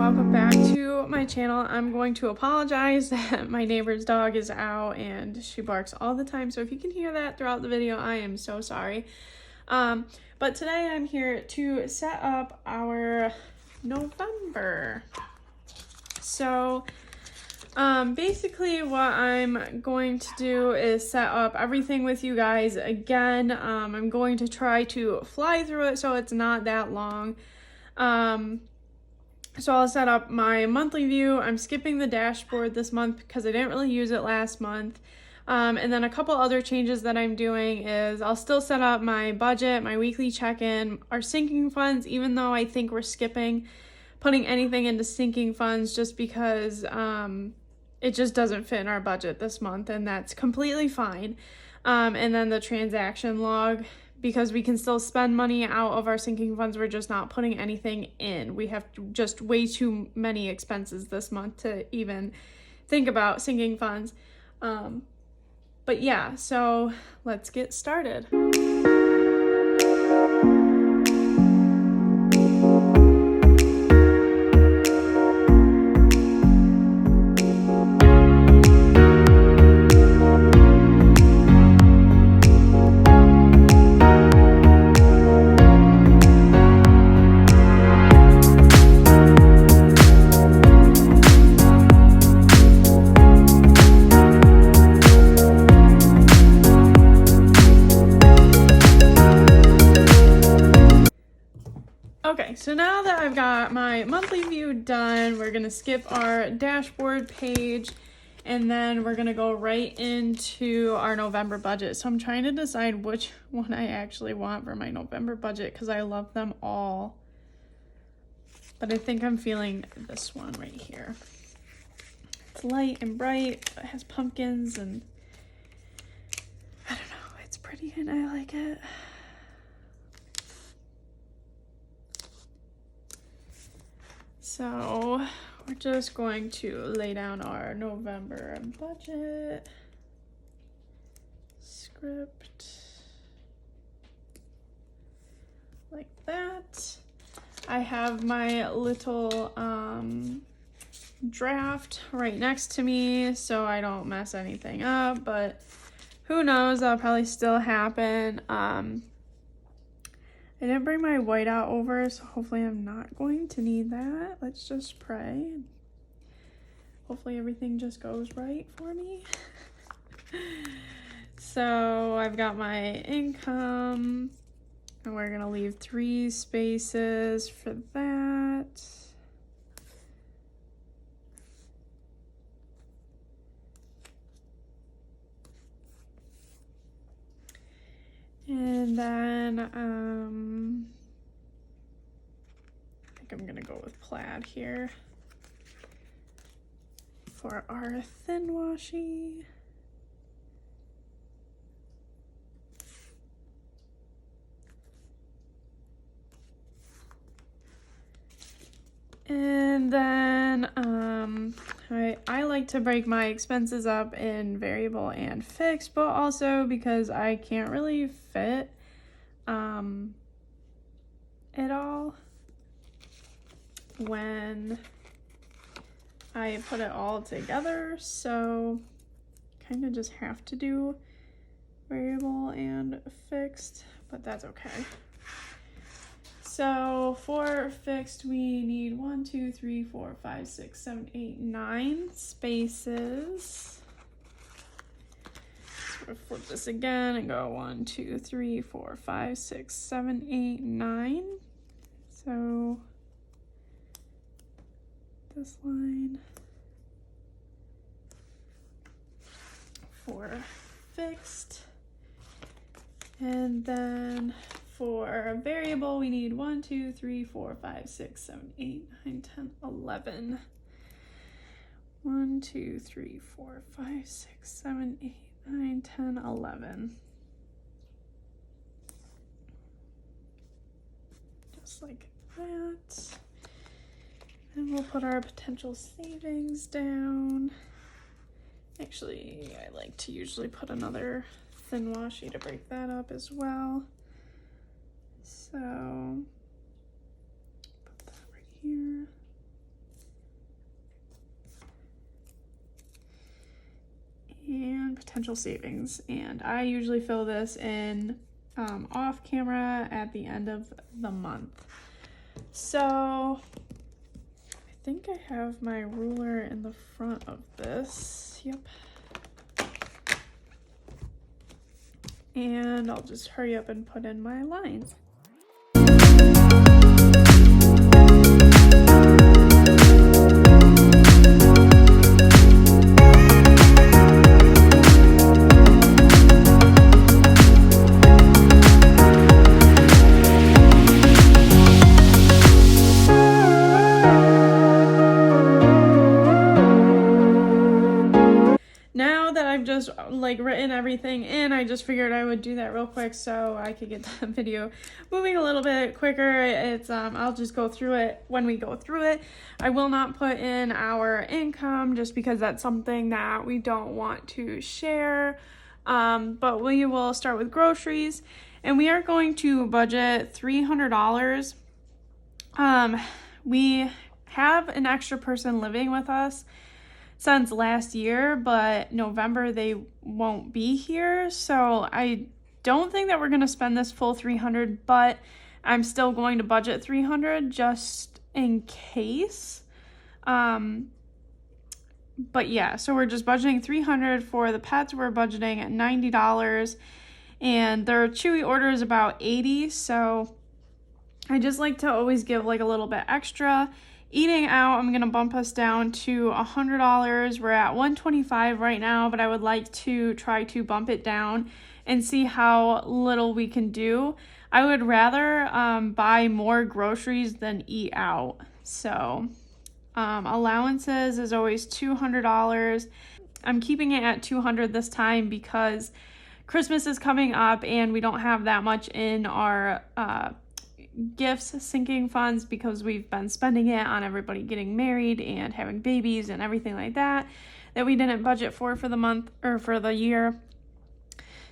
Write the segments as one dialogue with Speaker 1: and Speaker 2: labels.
Speaker 1: welcome back to my channel. I'm going to apologize that my neighbor's dog is out and she barks all the time, so if you can hear that throughout the video, I am so sorry. But today I'm here to set up our November. So basically what I'm going to do is set up everything with you guys again. I'm going to try to fly through it so it's not that long. So I'll set up my monthly view. I'm skipping the dashboard this month because I didn't really use it last month. And then a couple other changes that I'm doing is I'll still set up my budget, my weekly check-in, our sinking funds, even though I think we're skipping putting anything into sinking funds just because it just doesn't fit in our budget this month, and that's completely fine. And then the transaction log, because we can still spend money out of our sinking funds, we're just not putting anything in. We have just way too many expenses this month to even think about sinking funds. But yeah, so let's get started. Okay, so now that I've got my monthly view done, we're gonna skip our dashboard page and then we're gonna go right into our November budget. So I'm trying to decide which one I actually want for my November budget because I love them all. But I think I'm feeling this one right here. It's light and bright, it has pumpkins and I don't know, it's pretty and I like it. So we're just going to lay down our November budget script like that. I have my little draft right next to me so I don't mess anything up, but who knows, that'll probably still happen. I didn't bring my whiteout over, so hopefully I'm not going to need that. Let's just pray. Hopefully everything just goes right for me. So I've got my income, and we're gonna leave 3 spaces for that. And then, I think I'm gonna go with plaid here for our thin washi. And then, I like to break my expenses up in variable and fixed, but also because I can't really fit, it all when I put it all together, so kind of just have to do variable and fixed, but that's okay. So for fixed, we need 1, 2, 3, 4, 5, 6, 7, 8, 9 spaces. So we'll flip this again and go 1, 2, 3, 4, 5, 6, 7, 8, 9. So this line for fixed, and then for variable, we need 1, 2, 3, 4, 5, 6, 7, 8, 9, 10, 11. 1, 2, 3, 4, 5, 6, 7, 8, 9, 10, 11. Just like that. And we'll put our potential savings down. Actually, I like to usually put another thin washi to break that up as well. So put that right here. potential savings. And I usually fill this in off camera at the end of the month. So I think I have my ruler in the front of this. Yep. And I'll just hurry up and put in my lines. Now that I've just like written everything in, I just figured I would do that real quick so I could get the video moving a little bit quicker. It's I'll just go through it when we go through it. I will not put in our income just because that's something that we don't want to share. But we will start with groceries, and we are going to budget $300. We have an extra person living with us since last year, but November they won't be here, so I don't think that we're going to spend this full $300, but I'm still going to budget $300 just in case. But yeah, so we're just budgeting $300 for the pets. We're budgeting at $90, and their Chewy order is about $80, so I just like to always give like a little bit extra. Eating out, I'm going to bump us down to $100. We're at $125 right now, but I would like to try to bump it down and see how little we can do. I would rather buy more groceries than eat out. So allowances is always $200. I'm keeping it at $200 this time because Christmas is coming up and we don't have that much in our gifts sinking funds because we've been spending it on everybody getting married and having babies and everything like that we didn't budget for the month or for the year.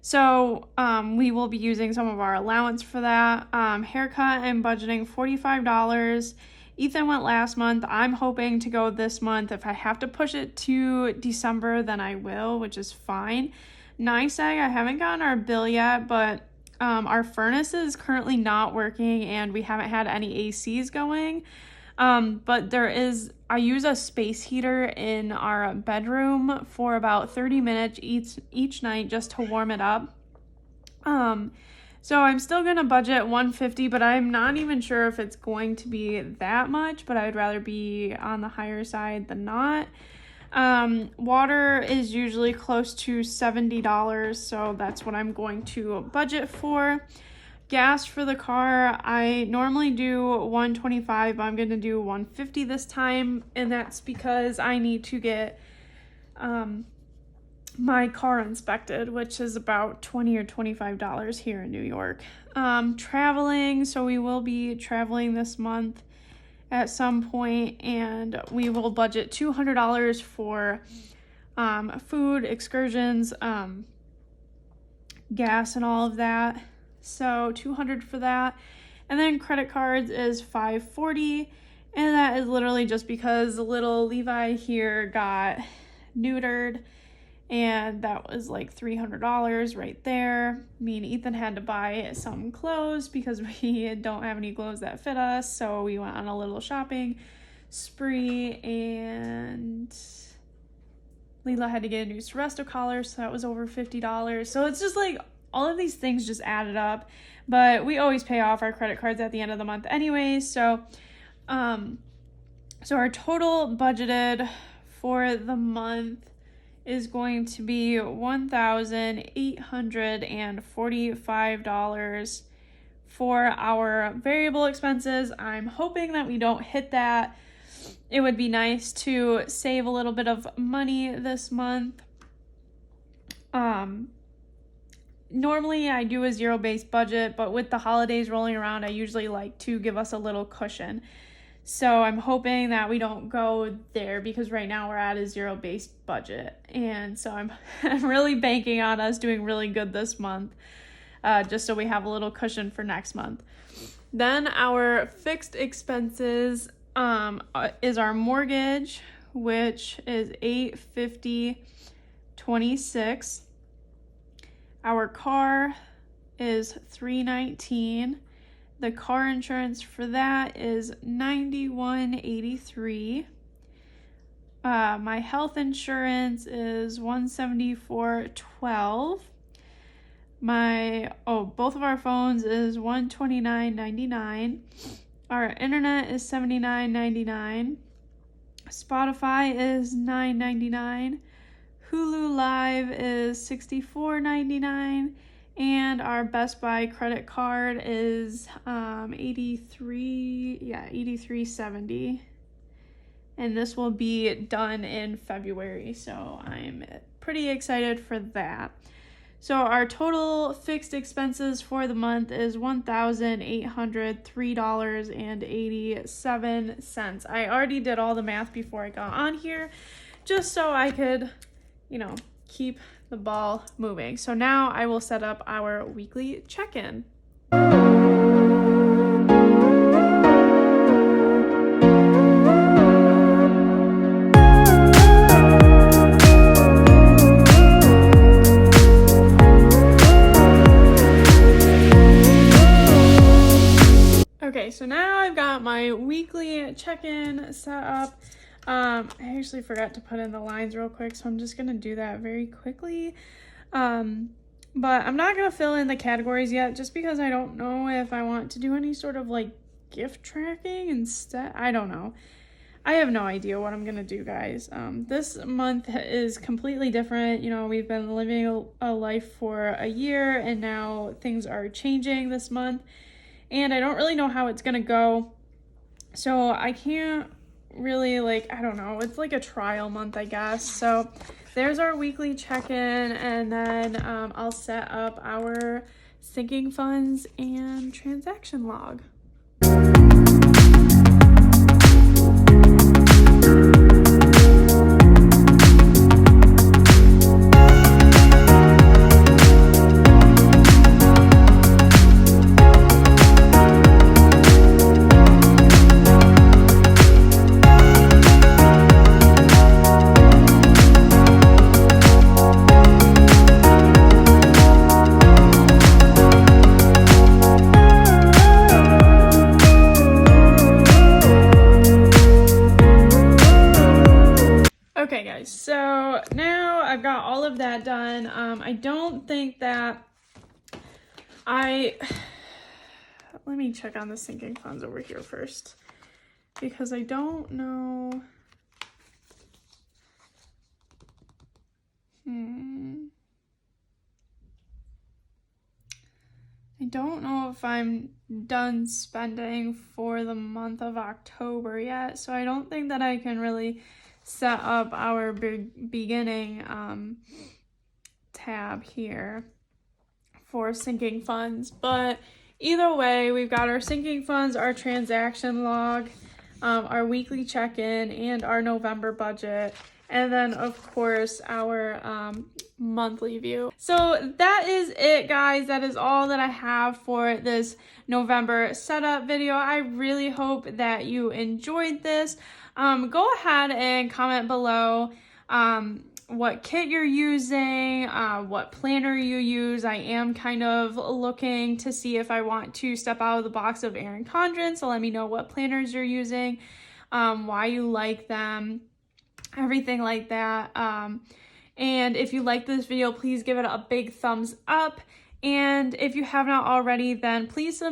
Speaker 1: So we will be using some of our allowance for that. Haircut, I'm budgeting $45. Ethan went last month. I'm hoping to go this month. If I have to push it to December, then I will, which is fine. NYSEG, I haven't gotten our bill yet, but our furnace is currently not working and we haven't had any ACs going. But I use a space heater in our bedroom for about 30 minutes each night just to warm it up. So I'm still going to budget $150, but I'm not even sure if it's going to be that much, but I'd rather be on the higher side than not. Water is usually close to $70, so that's what I'm going to budget for. Gas for the car, I normally do $125, but I'm going to do $150 this time, and that's because I need to get my car inspected, which is about $20 or $25 here in New York. Traveling, so we will be traveling this month at some point, and we will budget $200 for food, excursions, gas, and all of that. So $200 for that. And then credit cards is $540, and that is literally just because little Levi here got neutered, and that was like $300 right there. Me and Ethan had to buy some clothes because we don't have any clothes that fit us, so we went on a little shopping spree, and Leela had to get a new Seresto collar, so that was over $50. So it's just like all of these things just added up, but we always pay off our credit cards at the end of the month anyways. So our total budgeted for the month is going to be $1,845 for our variable expenses. I'm hoping that we don't hit that. It would be nice to save a little bit of money this month. Normally I do a zero-based budget, but with the holidays rolling around, I usually like to give us a little cushion. So I'm hoping that we don't go there because right now we're at a zero-based budget. And so I'm really banking on us doing really good this month, just so we have a little cushion for next month. Then our fixed expenses is our mortgage, which is $850.26. Our car is $319. The car insurance for that is $91.83. My health insurance is $174.12. Both of our phones is $129.99. Our internet is $79.99. Spotify is $9.99. Hulu Live is $64.99. And our Best Buy credit card is $83.70. And this will be done in February, so I'm pretty excited for that. So our total fixed expenses for the month is $1,803.87. I already did all the math before I got on here, just so I could, keep the ball moving. So now I will set up our weekly check-in. Okay, so now I've got my weekly check-in set up. I actually forgot to put in the lines real quick, so I'm just going to do that very quickly. But I'm not going to fill in the categories yet, just because I don't know if I want to do any sort of gift tracking instead. I don't know. I have no idea what I'm going to do, guys. This month is completely different. We've been living a life for a year, and now things are changing this month. And I don't really know how it's going to go. So I can't really, I don't know. It's like a trial month, I guess. So there's our weekly check-in. And then I'll set up our sinking funds and transaction log. Okay guys, so now I've got all of that done. I don't think that let me check on the sinking funds over here first, because I don't know. I don't know if I'm done spending for the month of October yet, so I don't think that I can really set up our beginning tab here for sinking funds. But either way, we've got our sinking funds, our transaction log, our weekly check-in, and our November budget. And then, of course, our monthly view. So that is it, guys. That is all that I have for this November setup video. I really hope that you enjoyed this. Go ahead and comment below what kit you're using, what planner you use. I am kind of looking to see if I want to step out of the box of Erin Condren, so let me know what planners you're using, why you like them, everything like that. And if you like this video, please give it a big thumbs up. And if you have not already, then please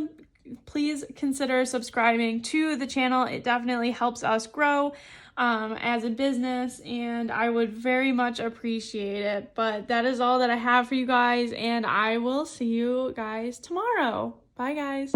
Speaker 1: consider subscribing to the channel. It definitely helps us grow as a business, and I would very much appreciate it. But that is all that I have for you guys, and I will see you guys tomorrow. Bye, guys.